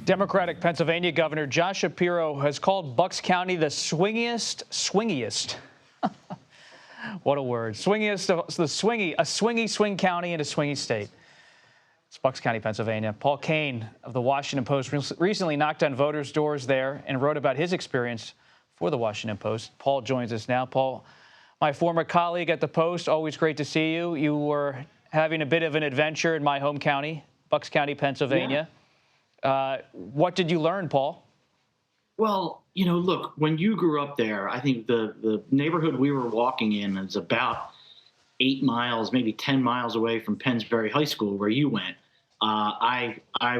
Democratic Pennsylvania Governor Josh Shapiro has called Bucks County the swingiest. What a word. Swingiest, the swingy, a swingy swing county and a swingy state. It's Bucks County, Pennsylvania. Paul Kane of the Washington Post recently knocked on voters' doors there and wrote about his experience for the Washington Post. Paul joins us now. Paul, my former colleague at the Post, always great to see you. You were having a bit of an adventure in my home county, Bucks County, Pennsylvania. Yeah. What did you learn, Paul? Well, look, when you grew up there, I think the neighborhood we were walking in is about 8 miles, maybe 10 miles away from Pennsbury High School, where you went. I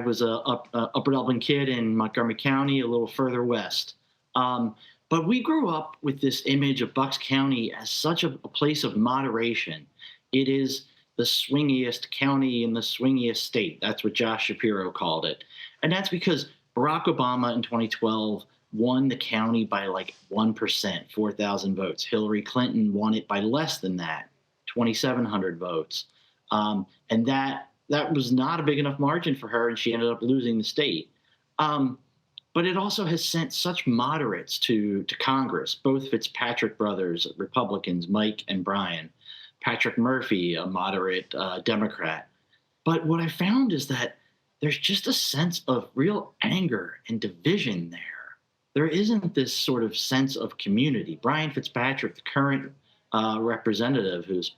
was a Upper Dublin kid in Montgomery County, a little further west. But we grew up with this image of Bucks County as such a place of moderation. It is the swingiest county in the swingiest state. That's what Josh Shapiro called it. And that's because Barack Obama in 2012 won the county by like 1%, 4,000 votes. Hillary Clinton won it by less than that, 2,700 votes. And that was not a big enough margin for her, and she ended up losing the state. But it also has sent such moderates to Congress, both Fitzpatrick brothers, Republicans, Mike and Brian, Patrick Murphy, a moderate Democrat. But what I found is that there's just a sense of real anger and division there. There isn't this sort of sense of community. Brian Fitzpatrick, the current representative who's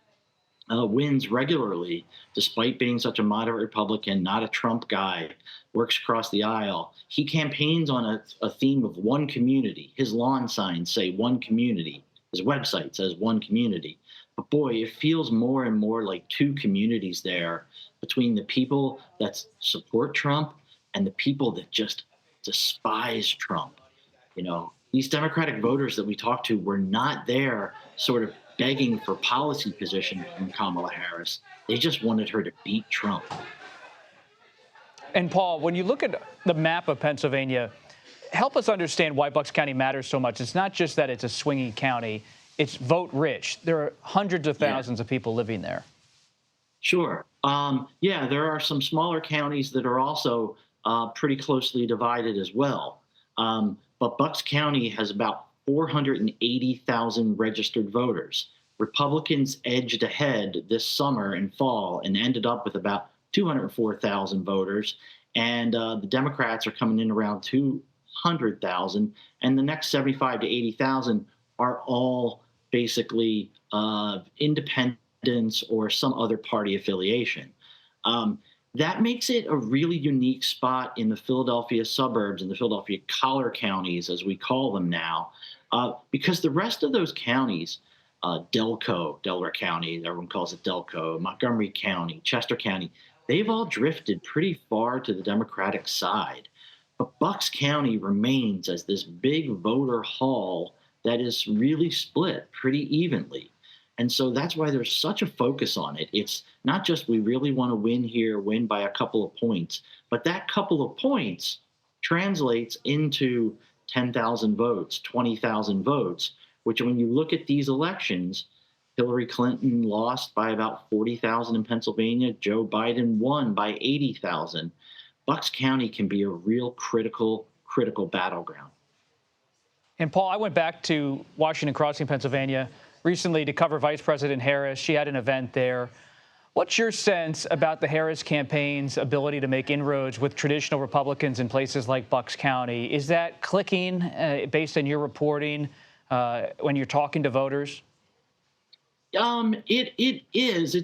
wins regularly, despite being such a moderate Republican, not a Trump guy, works across the aisle. He campaigns on a theme of one community. His lawn signs say one community. His website says one community. But boy, it feels more and more like two communities there between the people that support Trump and the people that just despise Trump. These Democratic voters that we talked to were not there sort of begging for policy positions from Kamala Harris. They just wanted her to beat Trump. And Paul, when you look at the map of Pennsylvania, help us understand why Bucks County matters so much. It's not just that it's a swingy county. It's vote rich. There are hundreds of thousands of people living there. Sure. There are some smaller counties that are also pretty closely divided as well. But Bucks County has about 480,000 registered voters. Republicans edged ahead this summer and fall and ended up with about 204,000 voters. And the Democrats are coming in around 200,000. And the next 75 to 80,000 are all basically independents or some other party affiliation. That makes it a really unique spot in the Philadelphia suburbs and the Philadelphia collar counties, as we call them now, because the rest of those counties, Delaware County, everyone calls it Delco, Montgomery County, Chester County, they've all drifted pretty far to the Democratic side. But Bucks County remains as this big voter haul that is really split pretty evenly. And so that's why there's such a focus on it. It's not just we really want to win here, win by a couple of points, but that couple of points translates into 10,000 votes, 20,000 votes, which when you look at these elections, Hillary Clinton lost by about 40,000 in Pennsylvania. Joe Biden won by 80,000. Bucks County can be a real critical battleground. And Paul, I went back to Washington Crossing, Pennsylvania recently to cover Vice President Harris. She had an event there. What's your sense about the Harris campaign's ability to make inroads with traditional Republicans in places like Bucks County? Is that clicking based on your reporting when you're talking to voters? It is.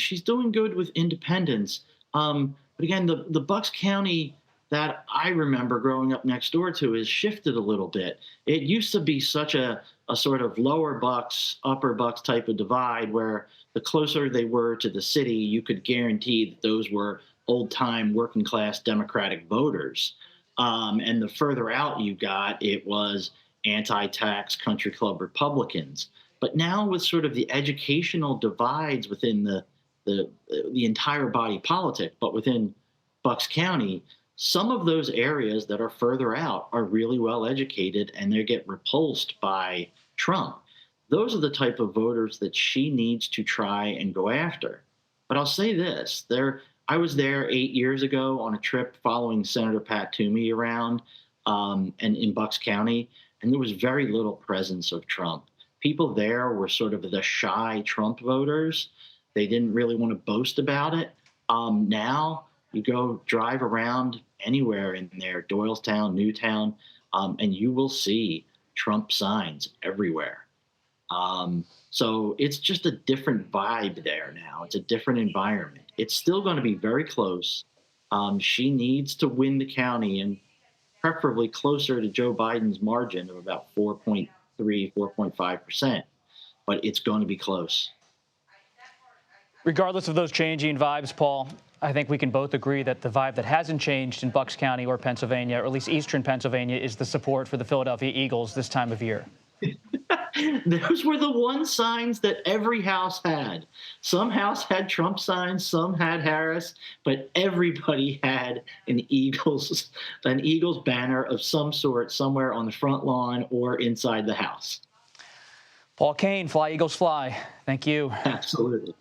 She's doing good with independents. But again, the Bucks County that I remember growing up next door to has shifted a little bit. It used to be such a sort of lower Bucks, upper Bucks type of divide where the closer they were to the city, you could guarantee that those were old-time working-class Democratic voters. And the further out you got, it was anti-tax country club Republicans. But now with sort of the educational divides within the entire body politic, but within Bucks County, some of those areas that are further out are really well educated and they get repulsed by Trump. Those are the type of voters that she needs to try and go after. But I'll say this, there I was there 8 years ago on a trip following Senator Pat Toomey around and in Bucks County, and there was very little presence of Trump. People there were sort of the shy Trump voters. They didn't really want to boast about it. Now you go drive around anywhere in there, Doylestown, Newtown, and you will see Trump signs everywhere. So it's just a different vibe there now. It's a different environment. It's still going to be very close. She needs to win the county and preferably closer to Joe Biden's margin of about 4.3, 4.5%. But it's going to be close. Regardless of those changing vibes, Paul, I think we can both agree that the vibe that hasn't changed in Bucks County or Pennsylvania, or at least eastern Pennsylvania, is the support for the Philadelphia Eagles this time of year. Those were the one signs that every house had. Some house had Trump signs, some had Harris, but everybody had an Eagles banner of some sort somewhere on the front lawn or inside the house. Paul Kane, Fly Eagles Fly. Thank you. Absolutely.